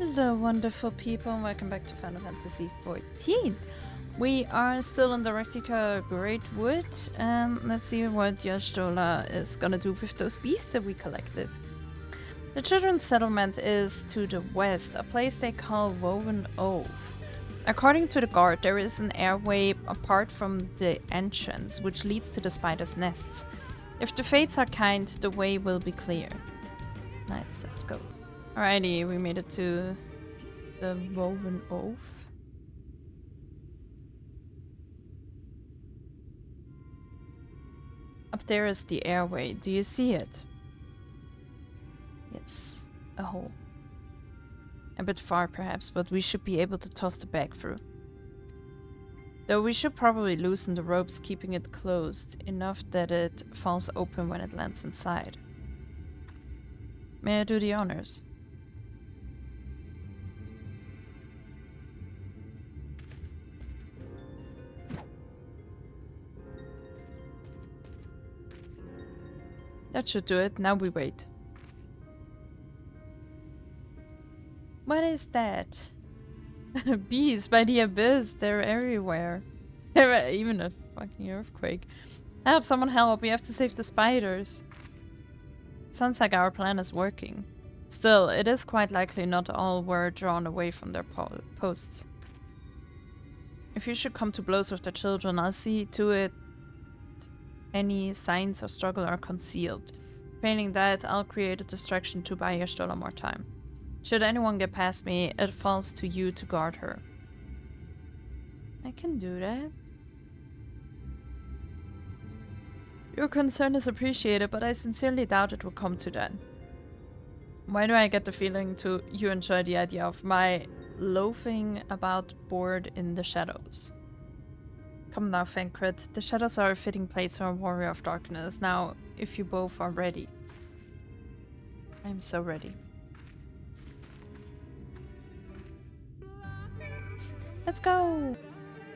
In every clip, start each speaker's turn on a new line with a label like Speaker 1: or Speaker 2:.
Speaker 1: Hello, wonderful people, and welcome back to Final Fantasy XIV. We are still in the Rak'tika Greatwood, and let's see what Y'shtola is gonna do with those beasts that we collected. The children's settlement is to the west, a place they call Woven Oath. According to the guard, there is an airway apart from the entrance, which leads to the spider's nests. If the fates are kind, the way will be clear. Nice, let's go. Alrighty, we made it to the Woven Oath. Up there is the airway. Do you see it? Yes, a hole. A bit far perhaps, but we should be able to toss the bag through. Though we should probably loosen the ropes, keeping it closed, enough that it falls open when it lands inside. May I do the honors? That should do it. Now we wait. What is that? Bees by the abyss. They're everywhere. Even a fucking earthquake. Help! Someone help! We have to save the spiders. Sounds like our plan is working. Still, it is quite likely not all were drawn away from their posts. If you should come to blows with the children, I'll see to it any signs of struggle are concealed. Failing that, I'll create a distraction to buy Y'shtola more time. Should anyone get past me, it falls to you to guard her. I can do that. Your concern is appreciated, but I sincerely doubt it will come to that. Why do I get the feeling you enjoy the idea of my loafing about bored in the shadows? Come now, Fencred. The shadows are a fitting place for a warrior of darkness. Now, if you both are ready. I'm so ready. Let's go!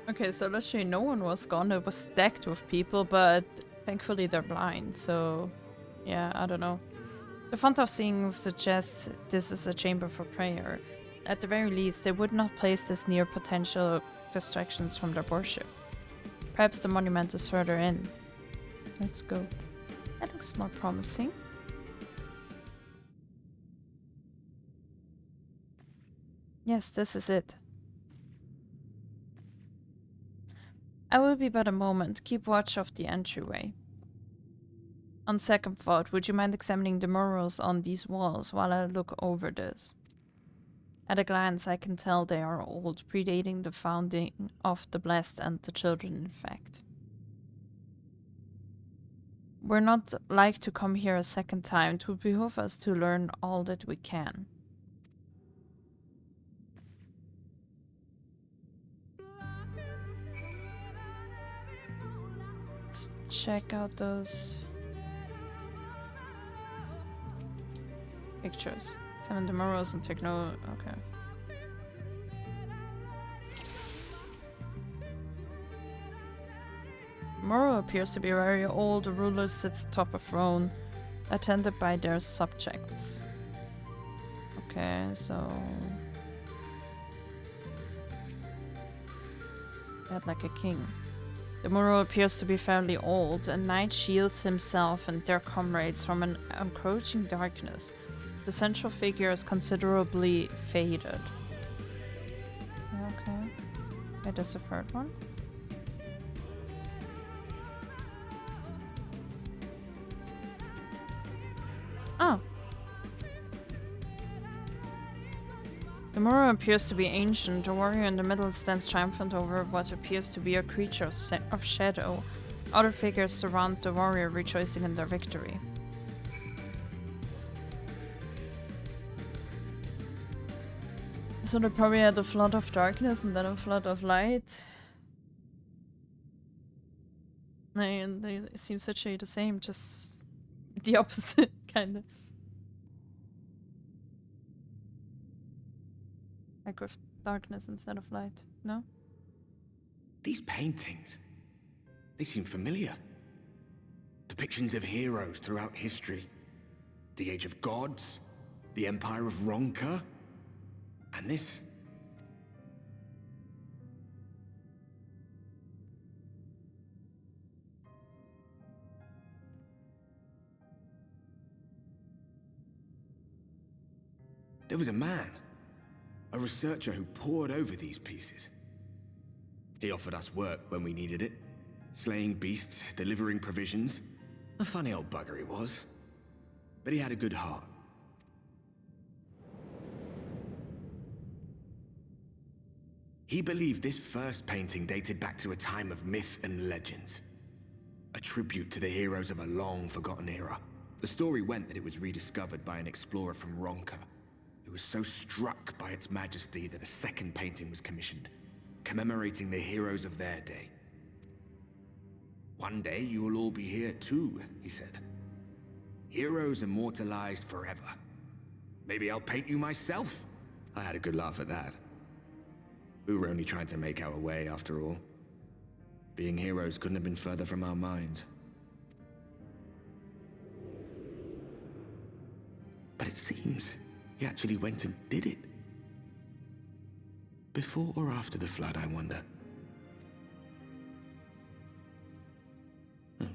Speaker 1: Okay, so literally no one was gone. It was stacked with people, but thankfully they're blind, so yeah, I don't know. The font of seeing suggests this is a chamber for prayer. At the very least, they would not place this near potential distractions from their worship. Perhaps the monument is further in. Let's go. That looks more promising. Yes, this is it. I will be but a moment. Keep watch of the entryway. On second thought, would you mind examining the murals on these walls while I look over this? At a glance, I can tell they are old, predating the founding of the Blessed and the Children, in fact. We're not like to come here a second time. It would behoove us to learn all that we can. Let's check out those pictures. Summon the murals and take no... Okay. Mural appears to be very old. The ruler sits atop a throne, attended by their subjects. Okay, so... Had like a king. The mural appears to be fairly old. A knight shields himself and their comrades from an encroaching darkness. The central figure is considerably faded. Okay. Okay, there's a third one. Oh. The mural appears to be ancient. The warrior in the middle stands triumphant over what appears to be a creature of shadow. Other figures surround the warrior, rejoicing in their victory. So they probably had a flood of darkness and then a flood of light. And they seem such the same, just the opposite, kinda. Like with darkness instead of light, no?
Speaker 2: These paintings, they seem familiar. Depictions of heroes throughout history. The Age of Gods, the Empire of Ronka. And this... There was a man, a researcher who pored over these pieces. He offered us work when we needed it, slaying beasts, delivering provisions. A funny old bugger he was, but he had a good heart. He believed this first painting dated back to a time of myth and legends, a tribute to the heroes of a long-forgotten era. The story went that it was rediscovered by an explorer from Ronka, who was so struck by its majesty that a second painting was commissioned, commemorating the heroes of their day. One day you will all be here too, he said. Heroes immortalized forever. Maybe I'll paint you myself? I had a good laugh at that. We were only trying to make our way after all. Being heroes couldn't have been further from our minds. But it seems he actually went and did it. Before or after the flood, I wonder.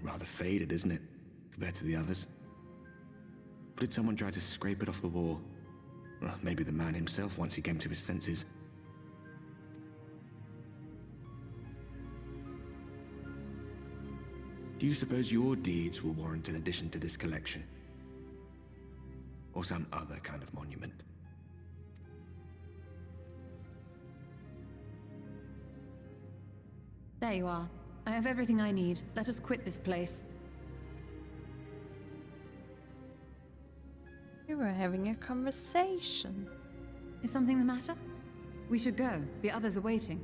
Speaker 2: Rather faded, isn't it, compared to the others? Or did someone try to scrape it off the wall? Well, maybe the man himself once he came to his senses. Do you suppose your deeds will warrant an addition to this collection? Or some other kind of monument?
Speaker 3: There you are. I have everything I need. Let us quit this place.
Speaker 1: We were having a conversation.
Speaker 3: Is something the matter? We should go. The others are waiting.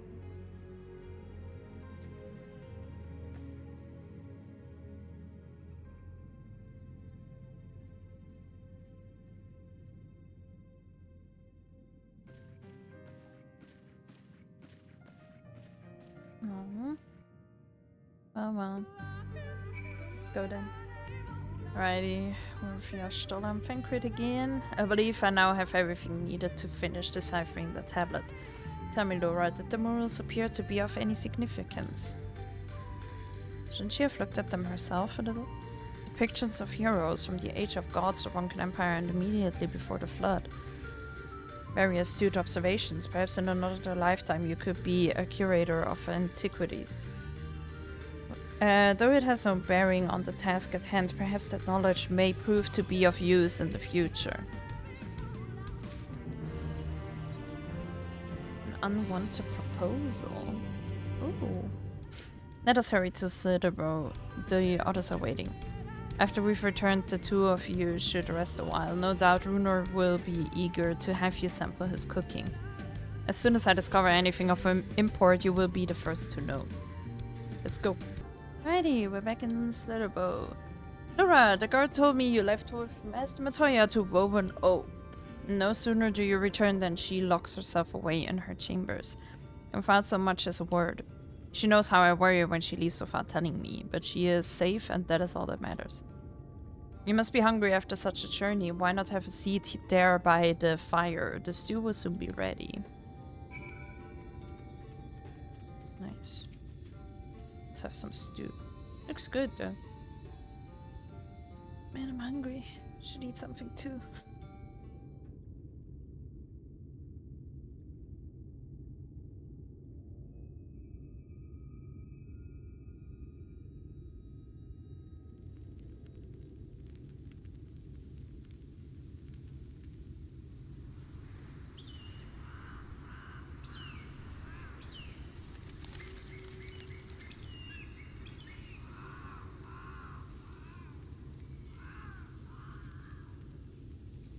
Speaker 1: Oh. Oh well. Let's go then. Alrighty, we're still on Fencrit again. I believe I now have everything needed to finish deciphering the tablet. Tell me, Laura, did the murals appear to be of any significance? Shouldn't she have looked at them herself a little? Depictions of heroes from the Age of Gods, the Ronkan Empire, and immediately before the flood. Very astute observations. Perhaps in another lifetime you could be a curator of antiquities. Though it has no bearing on the task at hand, perhaps that knowledge may prove to be of use in the future. An unwanted proposal. Ooh. Let us hurry to Slitherbough. The others are waiting. After we've returned, the two of you should rest a while. No doubt Runor will be eager to have you sample his cooking. As soon as I discover anything of import, you will be the first to know. Let's go. Alrighty, we're back in Slitherbough. Laura, the guard told me you left with Master Matoya to Woven O. No sooner do you return than she locks herself away in her chambers, without so much as a word. She knows how I worry when she leaves without telling me, but she is safe and that is all that matters. You must be hungry after such a journey. Why not have a seat there by the fire? The stew will soon be ready. Nice. Let's have some stew. Looks good though. Man, I'm hungry. Should eat something too.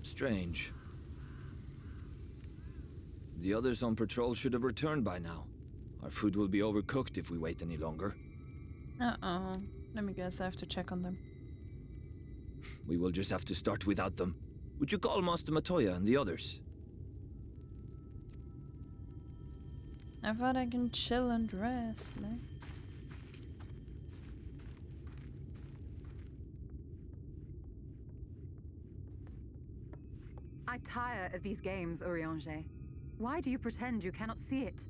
Speaker 4: Strange. The others on patrol should have returned by now. Our food will be overcooked if we wait any longer.
Speaker 1: Uh-oh. Let me guess, I have to check on them.
Speaker 4: We will just have to start without them. Would you call Master Matoya and the others?
Speaker 1: I thought I can chill and rest, man.
Speaker 3: I tire of these games, Urianger. Why do you pretend you cannot see it?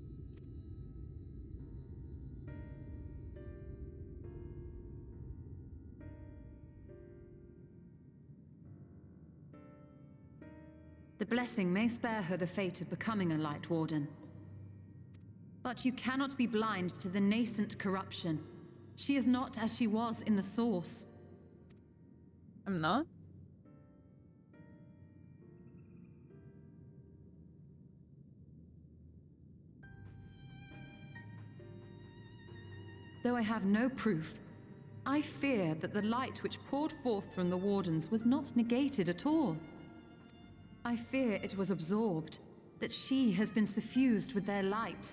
Speaker 3: The blessing may spare her the fate of becoming a Light Warden. But you cannot be blind to the nascent corruption. She is not as she was in the Source.
Speaker 1: I'm not?
Speaker 3: Though I have no proof, I fear that the light which poured forth from the Wardens was not negated at all. I fear it was absorbed, that she has been suffused with their light.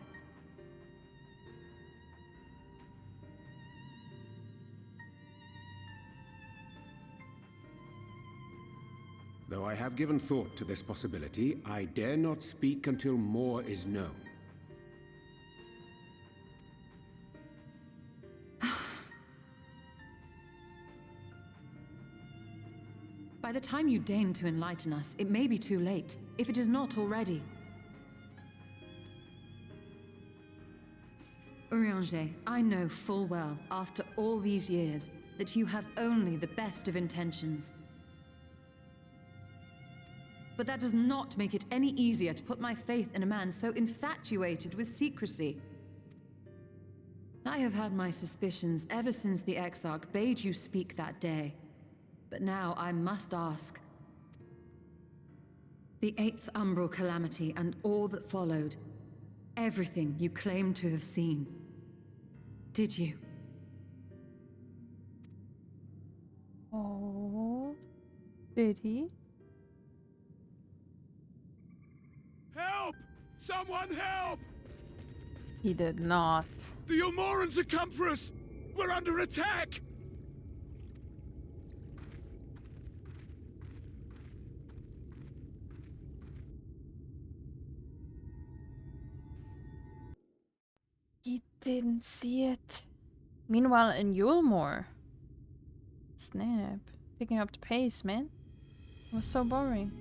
Speaker 5: Though I have given thought to this possibility, I dare not speak until more is known.
Speaker 3: By the time you deign to enlighten us, it may be too late, if it is not already. Urianger, I know full well, after all these years, that you have only the best of intentions. But that does not make it any easier to put my faith in a man so infatuated with secrecy. I have had my suspicions ever since the Exarch bade you speak that day. But now I must ask. The 8th Umbral Calamity and all that followed. Everything you claim to have seen. Did you?
Speaker 1: Oh. Did he?
Speaker 6: Help! Someone help!
Speaker 1: He did not.
Speaker 6: The Eulmorans have come for us! We're under attack!
Speaker 1: He didn't see it. Meanwhile, in Eulmore. Snap. Picking up the pace, man. It was so boring.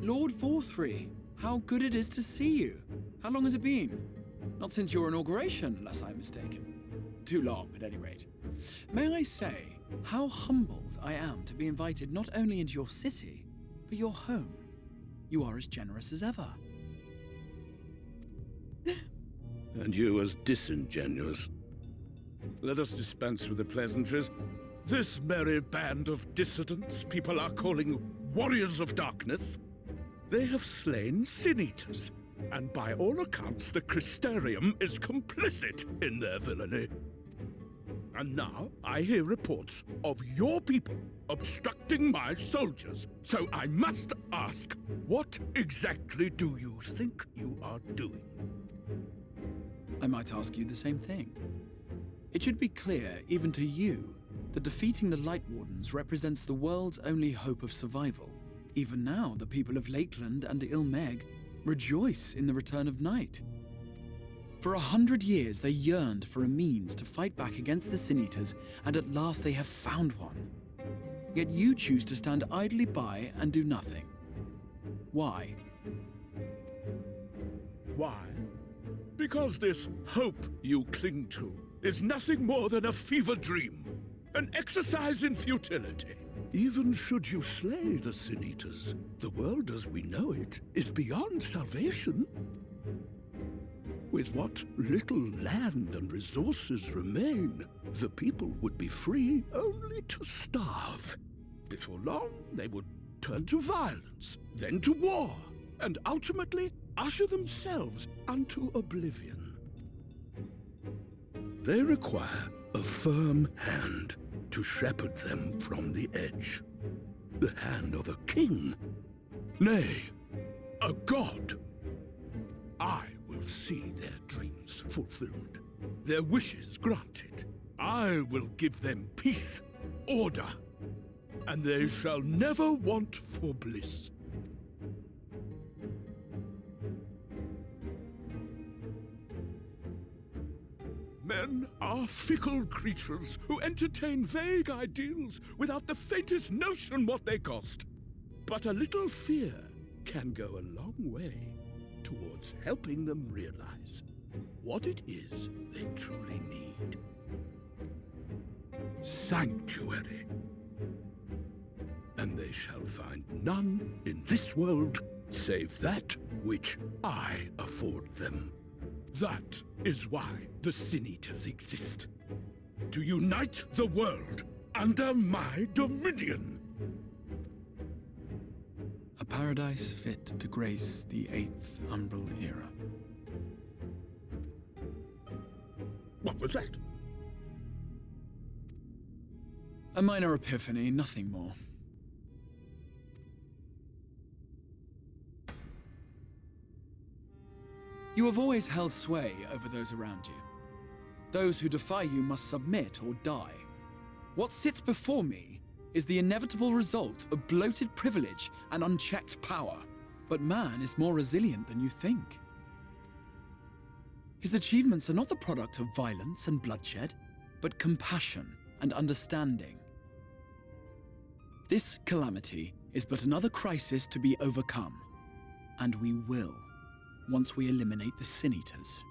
Speaker 7: Lord Forthry, how good it is to see you. How long has it been? Not since your inauguration, unless I'm mistaken. Too long, at any rate. May I say, how humbled I am to be invited not only into your city, but your home. You are as generous as ever.
Speaker 6: And you as disingenuous. Let us dispense with the pleasantries. This merry band of dissidents people are calling warriors of darkness. They have slain sin-eaters, and by all accounts the Crystarium is complicit in their villainy. And now I hear reports of your people obstructing my soldiers, so I must ask, what exactly do you think you are doing?
Speaker 7: I might ask you the same thing. It should be clear, even to you, that defeating the Light Wardens represents the world's only hope of survival. Even now, the people of Lakeland and Yx'Maja rejoice in the return of night. For 100 years, they yearned for a means to fight back against the Sin-Eaters, and at last they have found one. Yet you choose to stand idly by and do nothing. Why?
Speaker 6: Why? Because this hope you cling to is nothing more than a fever dream, an exercise in futility. Even should you slay the Sin-Eaters, the world as we know it is beyond salvation. With what little land and resources remain, the people would be free only to starve. Before long, they would turn to violence, then to war, and ultimately usher themselves unto oblivion. They require a firm hand to shepherd them from the edge. The hand of a king. Nay, a god. I will see their dreams fulfilled, their wishes granted. I will give them peace, order, and they shall never want for bliss. Men are fickle creatures who entertain vague ideals without the faintest notion what they cost. But a little fear can go a long way towards helping them realize what it is they truly need. Sanctuary. And they shall find none in this world save that which I afford them. That is why the Sin Eaters exist. To unite the world under my dominion.
Speaker 7: A paradise fit to grace the 8th Umbral era.
Speaker 6: What was that?
Speaker 7: A minor epiphany, nothing more. You have always held sway over those around you. Those who defy you must submit or die. What sits before me is the inevitable result of bloated privilege and unchecked power. But man is more resilient than you think. His achievements are not the product of violence and bloodshed, but compassion and understanding. This calamity is but another crisis to be overcome, and we will, once we eliminate the Sin Eaters.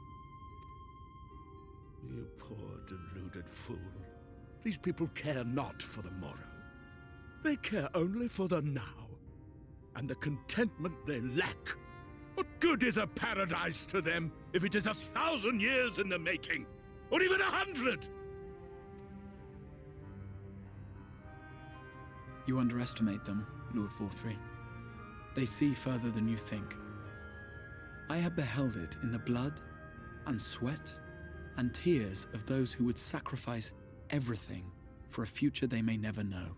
Speaker 6: You poor deluded fool. These people care not for the morrow. They care only for the now, and the contentment they lack. What good is a paradise to them if it is 1,000 years in the making, or even 100?
Speaker 7: You underestimate them, Lord Vorthri. They see further than you think. I have beheld it in the blood and sweat and tears of those who would sacrifice everything for a future they may never know,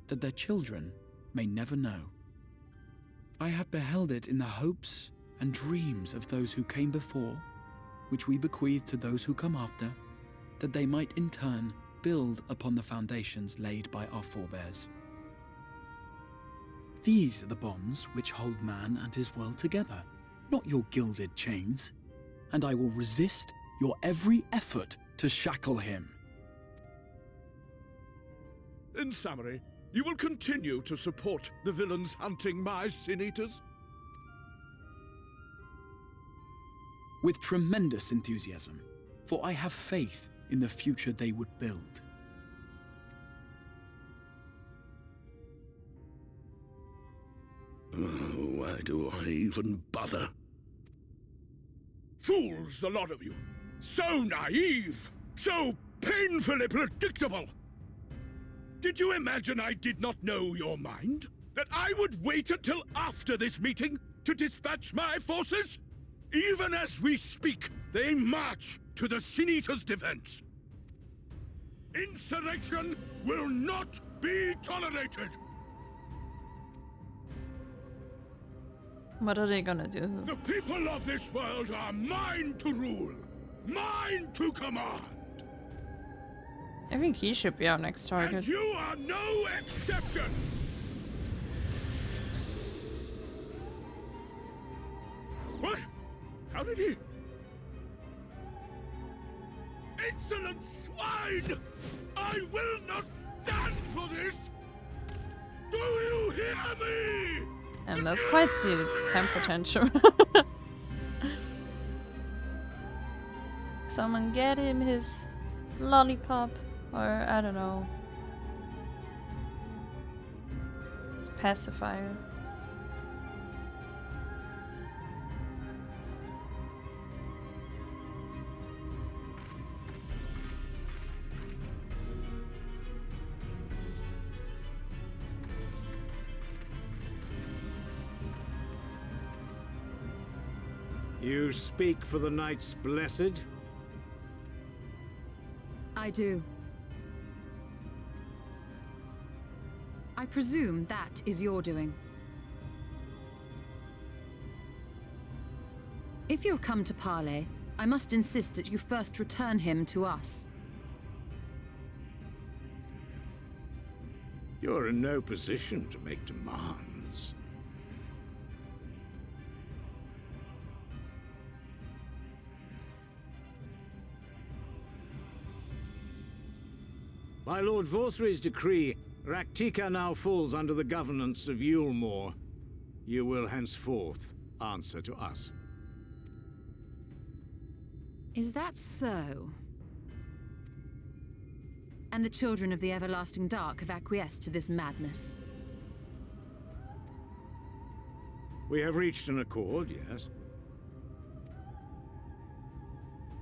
Speaker 7: that their children may never know. I have beheld it in the hopes and dreams of those who came before, which we bequeath to those who come after, that they might in turn build upon the foundations laid by our forebears. These are the bonds which hold man and his world together, not your gilded chains, and I will resist your every effort to shackle him.
Speaker 6: In summary, you will continue to support the villains hunting my Sin Eaters?
Speaker 7: With tremendous enthusiasm, for I have faith in the future they would build.
Speaker 6: Why do I even bother? Fools, the lot of you! So naive! So painfully predictable! Did you imagine I did not know your mind? That I would wait until after this meeting to dispatch my forces? Even as we speak, they march to the Sin Eaters' defense. Insurrection will not be tolerated!
Speaker 1: What are they gonna do?
Speaker 6: The people of this world are mine to rule, mine to command.
Speaker 1: I think he should be our next target.
Speaker 6: And you are no exception! What? How did he? Insolent swine! I will not stand for this! Do you hear me?
Speaker 1: And that's quite the temper tantrum. Someone get him his lollipop, or I don't know, his pacifier.
Speaker 5: You speak for the Knights Blessed?
Speaker 3: I do. I presume that is your doing. If you've come to parley, I must insist that you first return him to us.
Speaker 6: You're in no position to make demands. By Lord Vorthry's decree, Rak'tika now falls under the governance of Eulmore. You will henceforth answer to us.
Speaker 3: Is that so? And the children of the Everlasting Dark have acquiesced to this madness?
Speaker 6: We have reached an accord, yes.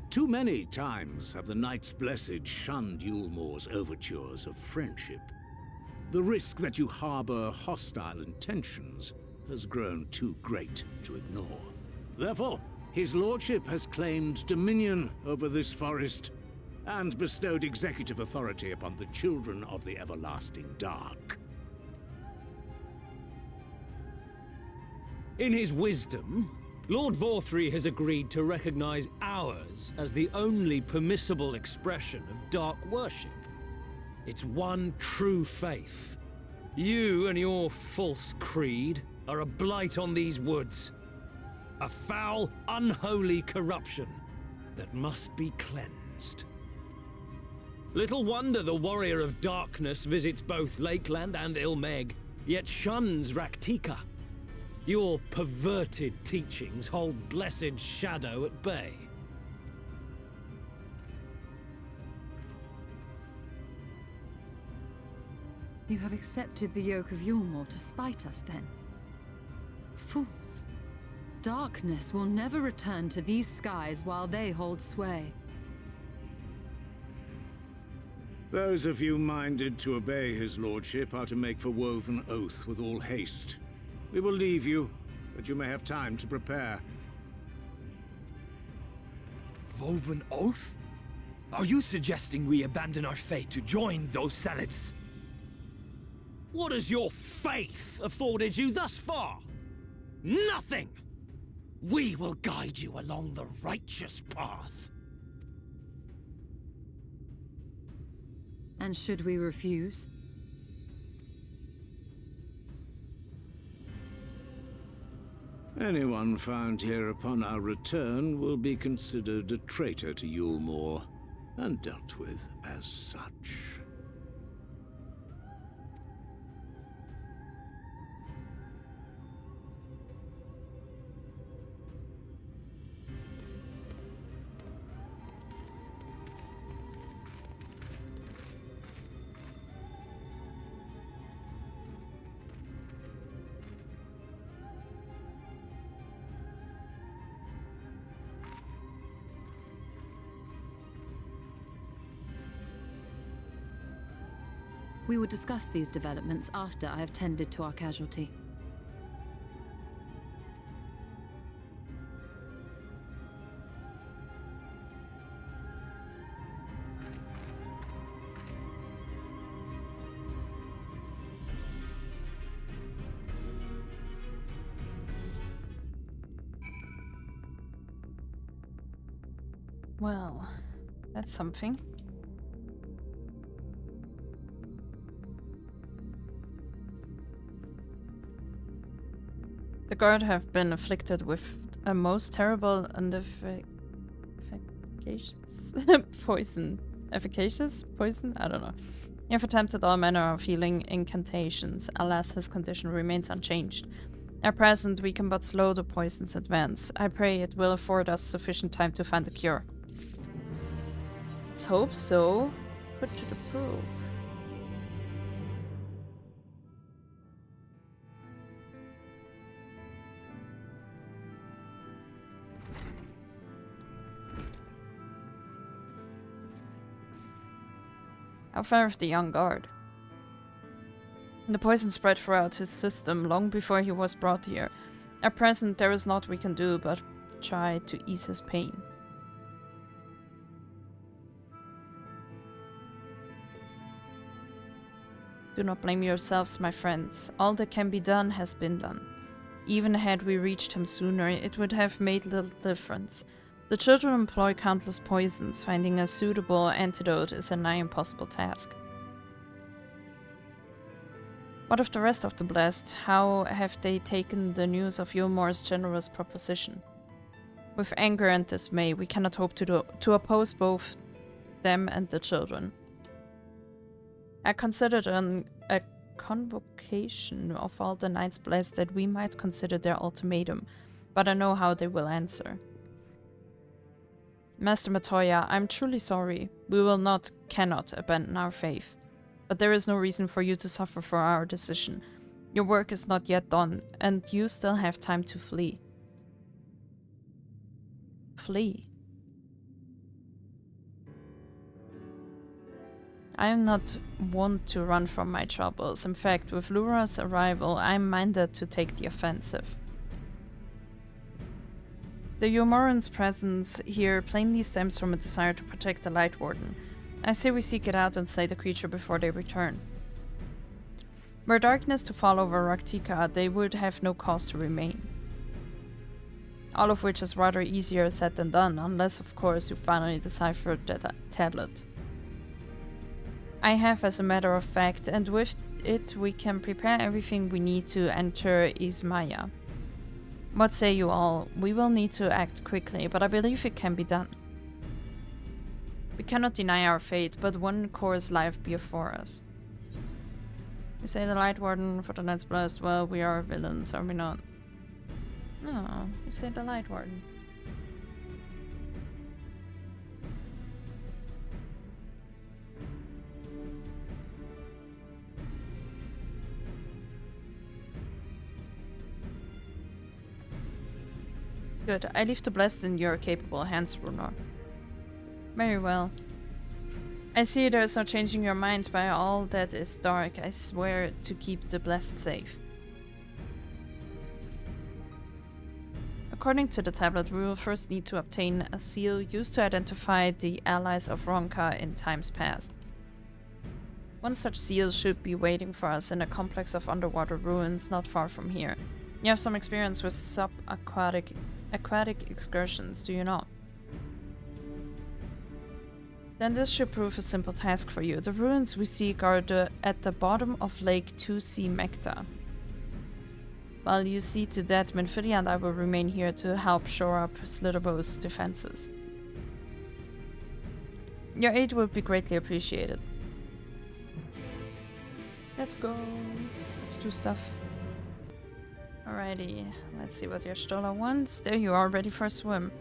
Speaker 6: Too many times have the Knights Blessed shunned Eulmore's overtures of friendship. The risk that you harbor hostile intentions has grown too great to ignore. Therefore, his lordship has claimed dominion over this forest and bestowed executive authority upon the children of the Everlasting Dark.
Speaker 8: In his wisdom, Lord Vorthry has agreed to recognize ours as the only permissible expression of dark worship. It's one true faith. You and your false creed are a blight on these woods. A foul, unholy corruption that must be cleansed. Little wonder the Warrior of Darkness visits both Lakeland and Yx'Maja, yet shuns Rak'tika. Your perverted teachings hold blessed Shadow at bay.
Speaker 3: You have accepted the yoke of Eulmore to spite us, then? Fools. Darkness will never return to these skies while they hold sway.
Speaker 6: Those of you minded to obey his lordship are to make for woven oath with all haste. We will leave you, that you may have time to prepare.
Speaker 9: Woven oath? Are you suggesting we abandon our faith to join those zealots?
Speaker 8: What has your faith afforded you thus far? Nothing! We will guide you along the righteous path.
Speaker 3: And should we refuse?
Speaker 6: Anyone found here upon our return will be considered a traitor to Eulmore, and dealt with as such.
Speaker 3: We will discuss these developments after I have tended to our casualty.
Speaker 1: Well, that's something. The guard have been afflicted with a most terrible and efficacious poison. Efficacious poison? I don't know. You have attempted all manner of healing incantations. Alas, his condition remains unchanged. At present, we can but slow the poison's advance. I pray it will afford us sufficient time to find a cure. Let's hope so. Put to the proof. How fared the young guard? The poison spread throughout his system long before he was brought here. At present, there is naught we can do but try to ease his pain. Do not blame yourselves, my friends. All that can be done has been done. Even had we reached him sooner, it would have made little difference. The children employ countless poisons. Finding a suitable antidote is a nigh impossible task. What of the rest of the Blessed? How have they taken the news of Eulmore's generous proposition? With anger and dismay, we cannot hope to oppose both them and the children. I considered a convocation of all the Knights Blessed that we might consider their ultimatum, but I know how they will answer. Master Matoya, I'm truly sorry. We cannot abandon our faith. But there is no reason for you to suffer for our decision. Your work is not yet done, and you still have time to flee. Flee? I am not one to run from my troubles. In fact, with Lura's arrival, I am minded to take the offensive. The Eulmoreans' presence here plainly stems from a desire to protect the Light Warden. I say we seek it out and slay the creature before they return. Were darkness to fall over Rak'tika, they would have no cause to remain. All of which is rather easier said than done, unless of course you finally decipher the tablet. I have, as a matter of fact, and with it we can prepare everything we need to enter Yx'Maja. What say you all? We will need to act quickly, but I believe it can be done. We cannot deny our fate, but one course life before us. You say the Light Warden for the Knights Blessed, well, we are villains, are we not? No, you say the Light Warden. Good, I leave the Blessed in your capable hands, Runor. Very well. I see there is no changing your mind. By all that is dark, I swear to keep the Blessed safe. According to the tablet, we will first need to obtain a seal used to identify the allies of Ronka in times past. One such seal should be waiting for us in a complex of underwater ruins not far from here. You have some experience with aquatic excursions, do you not? Then this should prove a simple task for you. The ruins we seek are at the bottom of Lake 2C Mekta. While you see to that, Minfidia and I will remain here to help shore up Slitherbough's defenses. Your aid would be greatly appreciated. Let's go. Let's do stuff. Alrighty, let's see what Y'shtola wants. There you are, ready for a swim.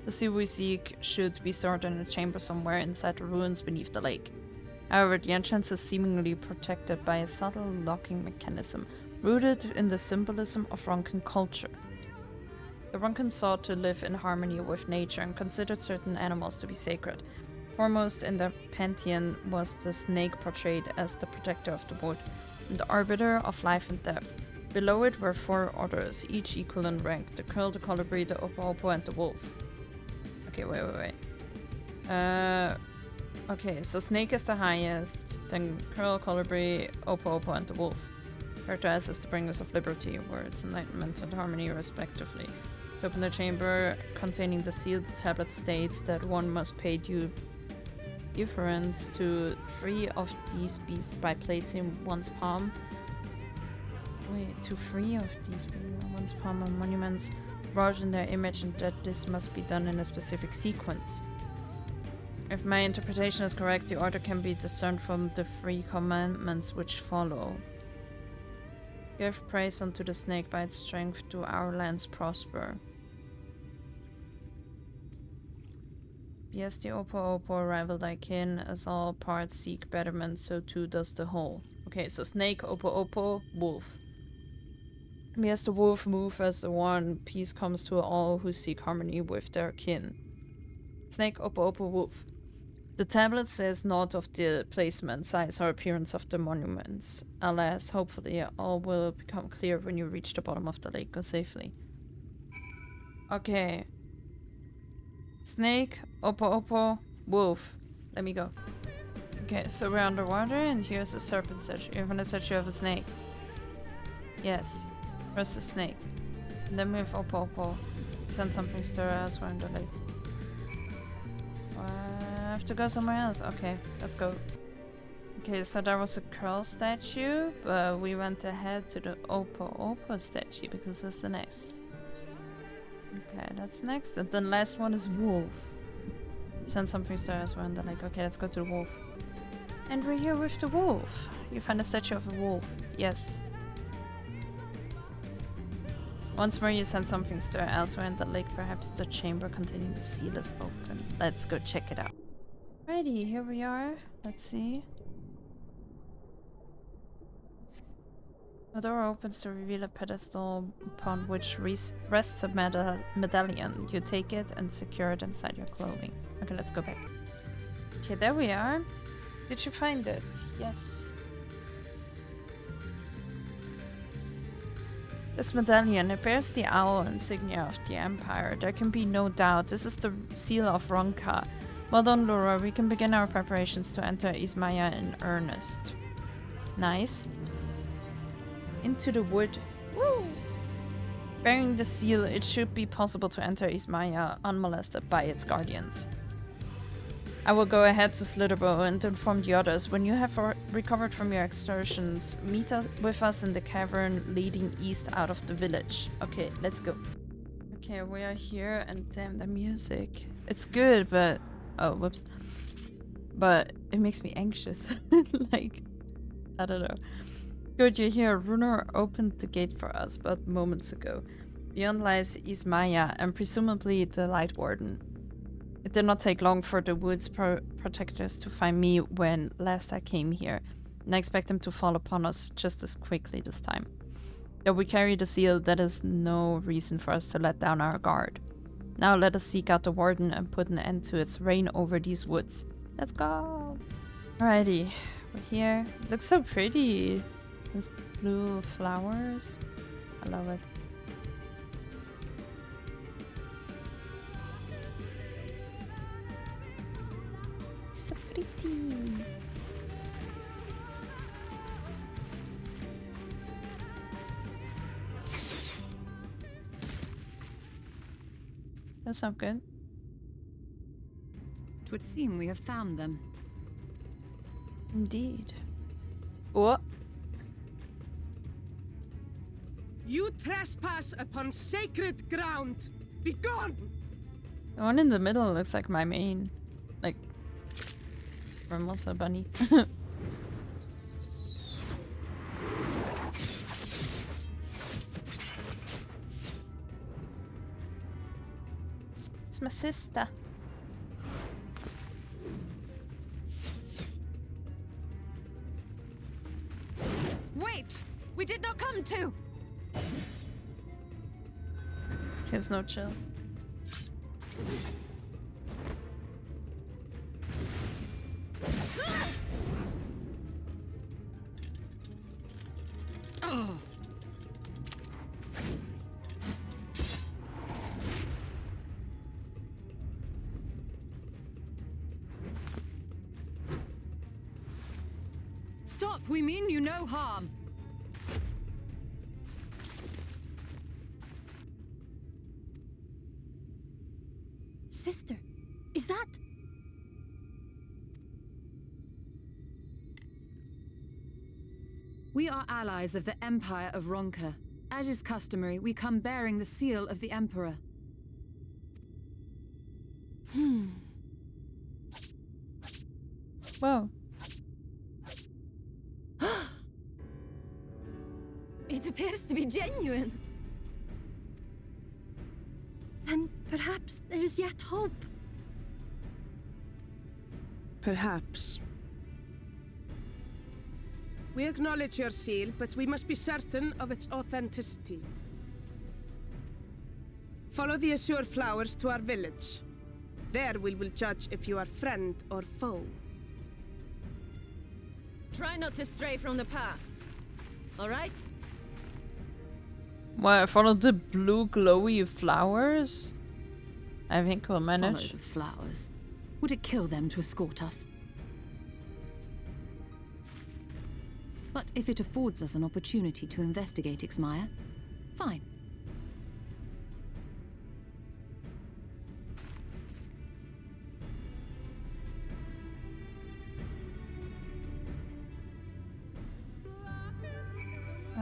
Speaker 1: The seal we seek should be stored in a chamber somewhere inside the ruins beneath the lake. However, the entrance is seemingly protected by a subtle locking mechanism, rooted in the symbolism of Ronkan culture. The Ronkan sought to live in harmony with nature and considered certain animals to be sacred. Foremost in their pantheon was the snake, portrayed as the protector of the wood, and the arbiter of life and death. Below it were 4 orders, each equal in rank: the Curl, the Colibri, the Opo-Opo, and the Wolf. Okay, wait. Okay, so Snake is the highest, then Curl, Colibri, Opo-Opo, and the Wolf. Characterized as the bringers of liberty, words, enlightenment, and harmony, respectively. To open the chamber containing the seal, the tablet states that one must pay due deference to 3 of these beasts by placing one's palm. To 3 of these one's palm on monuments wrought in their image, and that this must be done in a specific sequence. If my interpretation is correct, the order can be discerned from the 3 commandments which follow. Give praise unto the snake, by its strength do our lands prosper. Yes, the Opo-Opo rival thy kin, as all parts seek betterment, so too does the whole. Okay, so snake, Opo-Opo, wolf. Yes, the wolf move as the one. Peace comes to all who seek harmony with their kin. Snake, Opo-Opo, wolf. The tablet says naught of the placement, size, or appearance of the monuments. Alas, hopefully all will become clear when you reach the bottom of the lake. Go safely. Okay. Snake, Opo-Opo, wolf. Let me go. Okay, so we're underwater, and here's a serpent statue. You have a statue of a snake. Yes. Where's the snake? Then we have Oppo. Send something stir elsewhere in the lake. I have to go somewhere else. Okay, let's go. Okay, so there was a curl statue, but we went ahead to the Oppo statue because that's the next. Okay, that's next. And the last one is wolf. Send something stir elsewhere in the lake. Okay, let's go to the wolf. And we're here with the wolf. You find a statue of a wolf. Yes. Once more you send something stir elsewhere in the lake. Perhaps the chamber containing the seal is open. Let's go check it out. Alrighty, here we are. Let's see. The door opens to reveal a pedestal upon which rests a medallion. You take it and secure it inside your clothing. Okay, let's go back. Okay, there we are. Did you find it? Yes. This medallion, it bears the owl insignia of the Empire. There can be no doubt. This is the seal of Ronka. Well done, Laura. We can begin our preparations to enter Yx'Maja in earnest. Nice. Into the wood. Woo! Bearing the seal, it should be possible to enter Yx'Maja unmolested by its guardians. I will go ahead to Slitherbough and inform the others. When you have recovered from your excursions, meet with us in the cavern leading east out of the village. Okay, let's go. Okay, we are here, and damn, the music. It's good, but... Oh, whoops. But it makes me anxious. Like, I don't know. Good, you're here. Runar opened the gate for us but moments ago. Beyond lies Yx'Maja and presumably the Light Warden. It did not take long for the woods protectors to find me when last I came here, and I expect them to fall upon us just as quickly this time. Though we carry the seal, that is no reason for us to let down our guard. Now let us seek out the Warden and put an end to its reign over these woods. Let's go! Alrighty, we're here. It looks so pretty. Those blue flowers. I love it. So pretty. That sounds good.
Speaker 3: It would seem we have found them.
Speaker 1: Indeed. What?
Speaker 10: You trespass upon sacred ground! Begone!
Speaker 1: The one in the middle looks like my main. Like, Formosa bunny. It's my sister.
Speaker 3: Wait! We did not come to!
Speaker 1: There's no chill.
Speaker 10: Oh.
Speaker 3: Stop! We mean you no harm.
Speaker 11: Sister, is that...
Speaker 3: We are allies of the Empire of Ronka. As is customary, we come bearing the seal of the Emperor.
Speaker 1: Whoa.
Speaker 11: It appears to be genuine. Then perhaps there's yet hope.
Speaker 10: Perhaps. We acknowledge your seal, but we must be certain of its authenticity. Follow the azure flowers to our village. There we will judge if you are friend or foe.
Speaker 11: Try not to stray from the path. All right?
Speaker 1: What, follow the blue glowy flowers? I think we'll manage.
Speaker 3: Follow the flowers. Would it kill them to escort us? But if it affords us an opportunity to investigate Yx'Maja, fine.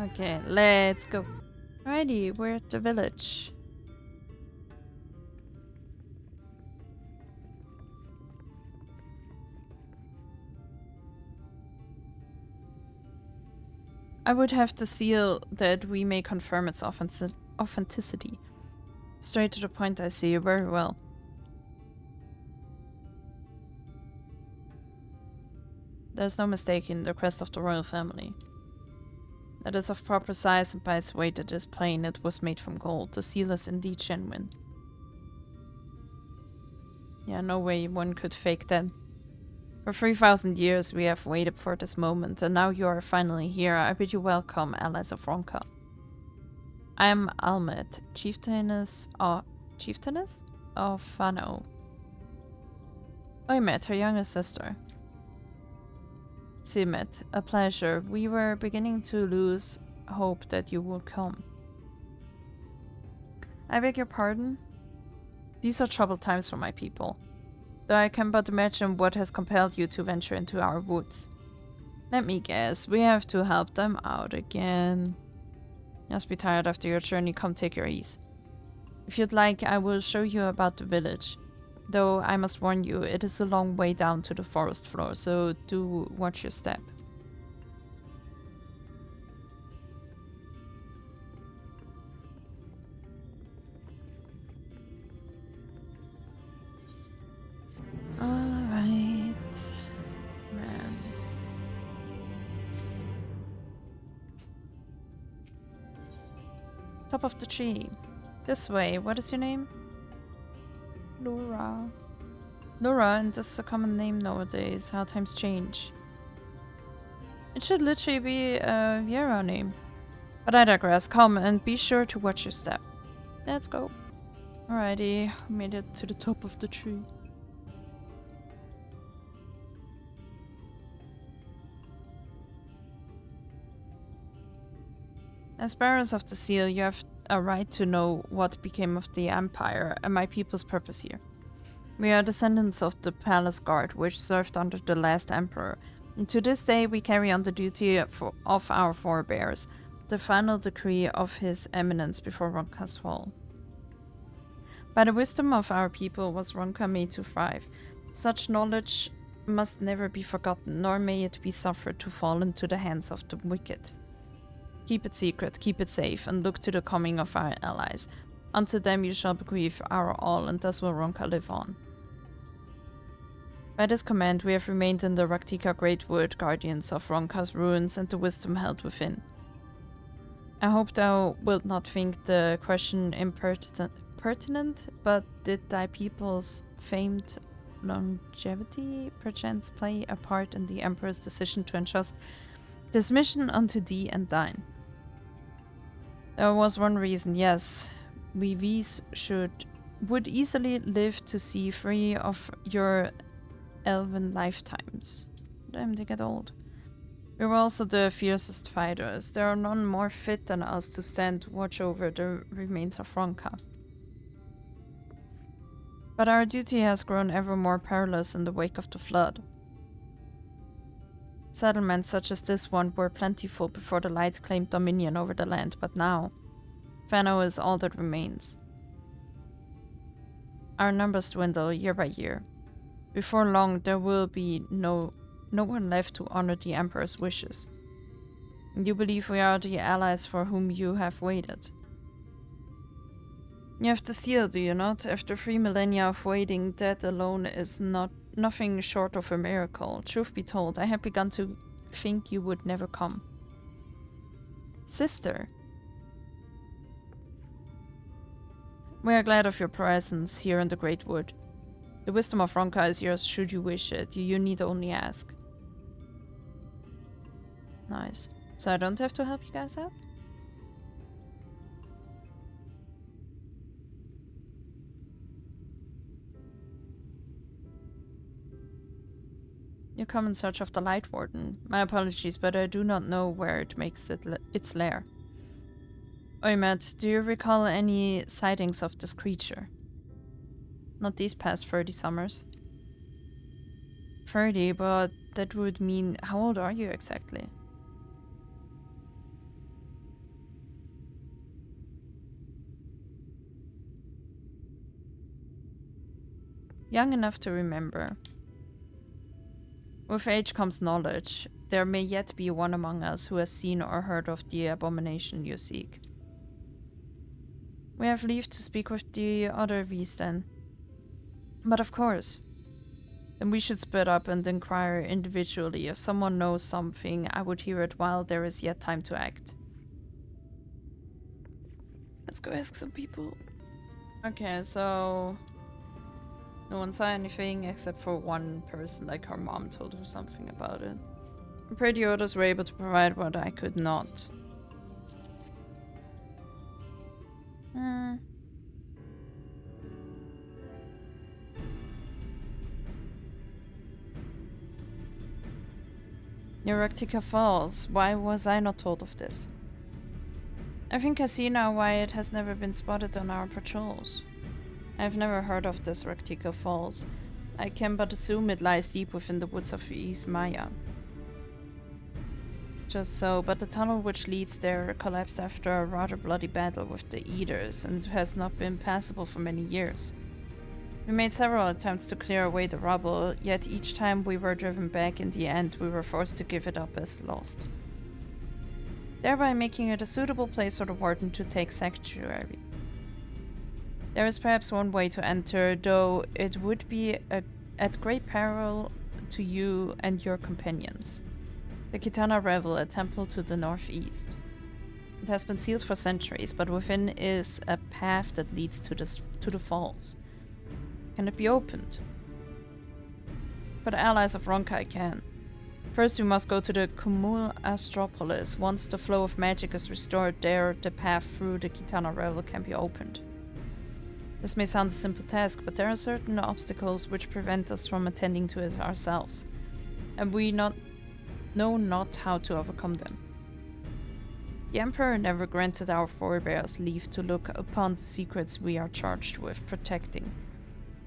Speaker 1: Okay, let's go. Alrighty, we're at the village. I would have to seal that we may confirm its authenticity. Straight to the point, I see. Very well. There's no mistaking the crest of the royal family. It is of proper size, and by its weight it is plain it was made from gold. The seal is indeed genuine. Yeah, no way one could fake that. For 3,000 years we have waited for this moment, and now you are finally here. I bid you welcome, allies of Ronka. I am Almet, chieftainess of Fanow. Emet, her younger sister. Simet, a pleasure. We were beginning to lose hope that you would come. I beg your pardon? These are troubled times for my people. Though I can but imagine what has compelled you to venture into our woods. Let me guess, we have to help them out again. You must be tired after your journey, come take your ease. If you'd like, I will show you about the village. Though I must warn you, it is a long way down to the forest floor, so do watch your step. Alright. Man. Top of the tree. This way. What is your name? Laura. Laura, and this is a common name nowadays, how times change. It should literally be a viera name. But I digress. Come and be sure to watch your step. Let's go. Alrighty, we made it to the top of the tree. As bearers of the seal, you have a right to know what became of the Empire and my people's purpose here. We are descendants of the palace guard, which served under the last emperor, and to this day we carry on the duty of our forebears, the final decree of His Eminence before Ronka's fall. By the wisdom of our people was Ronka made to thrive. Such knowledge must never be forgotten, nor may it be suffered to fall into the hands of the wicked. Keep it secret, keep it safe, and look to the coming of our allies. Unto them you shall bequeath our all, and thus will Ronka live on. By this command we have remained in the Rak'tika Greatwood, guardians of Ronka's ruins and the wisdom held within. I hope thou wilt not think the question pertinent, but did thy people's famed longevity perchance play a part in the Emperor's decision to entrust this mission unto thee and thine? There was one reason, yes. We would easily live to see 3 of your elven lifetimes. Damn, they get old. We were also the fiercest fighters. There are none more fit than us to stand watch over the remains of Ronka. But our duty has grown ever more perilous in the wake of the flood. Settlements such as this one were plentiful before the light claimed dominion over the land, but now, Fanow is all that remains. Our numbers dwindle year by year. Before long, there will be no one left to honor the Emperor's wishes. And you believe we are the allies for whom you have waited. You have the seal, do you not? After 3 millennia of waiting, that alone is nothing short of a miracle. Truth be told, I had begun to think you would never come. Sister. We are glad of your presence here in the Great Wood. The wisdom of Ronka is yours should you wish it. You need only ask. Nice. So I don't have to help you guys out? You come in search of the Light Warden. My apologies, but I do not know where it makes its lair. Emet, do you recall any sightings of this creature? Not these past 30 summers. 30, but that would mean... How old are you exactly? Young enough to remember. With age comes knowledge. There may yet be one among us who has seen or heard of the abomination you seek. We have leave to speak with the other V's then. But of course. Then we should split up and inquire individually. If someone knows something, I would hear it while there is yet time to act. Let's go ask some people. Okay, so... no one saw anything except for one person, like her mom told her something about it. I'm afraid the others were able to provide what I could not. Near Rak'tika Falls. Why was I not told of this? I think I see now why it has never been spotted on our patrols. I have never heard of this Rak'tika Falls. I can but assume it lies deep within the woods of Yx'Maja. Just so, but the tunnel which leads there collapsed after a rather bloody battle with the Eaters and has not been passable for many years. We made several attempts to clear away the rubble, yet each time we were driven back, in the end we were forced to give it up as lost, thereby making it a suitable place for the Warden to take sanctuary. There is perhaps one way to enter, though it would be at great peril to you and your companions. The Kitana Revel, a temple to the northeast. It has been sealed for centuries, but within is a path that leads to the falls. Can it be opened? For the allies of Ronkai can. First we must go to the Kumul Astropolis. Once the flow of magic is restored there, the path through the Kitana Revel can be opened. This may sound a simple task, but there are certain obstacles which prevent us from attending to it ourselves, and we know not how to overcome them. The Emperor never granted our forebears leave to look upon the secrets we are charged with protecting.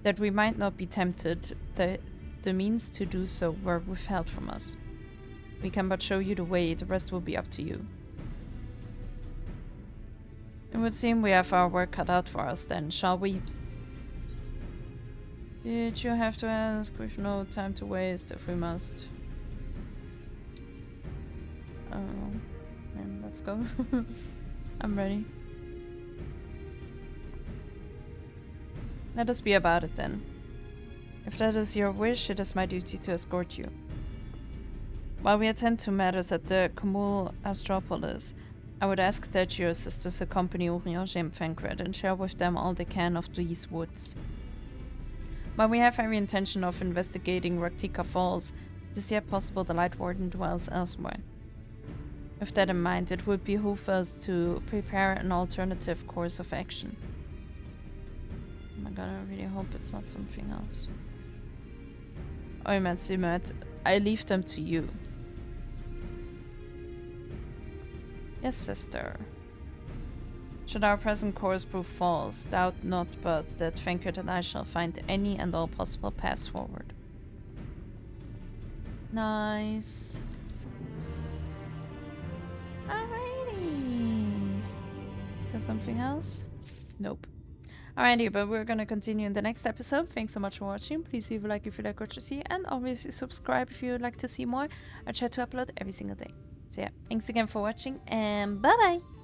Speaker 1: That we might not be tempted, the means to do so were withheld from us. We can but show you the way, the rest will be up to you. It would seem we have our work cut out for us then, shall we? Did you have to ask? We've no time to waste if we must. And let's go. I'm ready. Let us be about it then. If that is your wish, it is my duty to escort you. While we attend to matters at the Kumul Astropolis, I would ask that your sisters accompany Urianger and Fencred and share with them all they can of these woods. While we have every intention of investigating Rak'tika Falls, it is yet possible the Light Warden dwells elsewhere. With that in mind, it would behoove us to prepare an alternative course of action. Oh my god, I really hope it's not something else. Emet-selch, I leave them to you. Yes, sister. Should our present course prove false, doubt not but that Fencred and I shall find any and all possible paths forward. Nice. Alrighty. Is there something else? Nope. Alrighty, but we're gonna continue in the next episode. Thanks so much for watching. Please leave a like if you like what you see, and obviously subscribe if you would like to see more. I try to upload every single day. So yeah, thanks again for watching, and bye bye!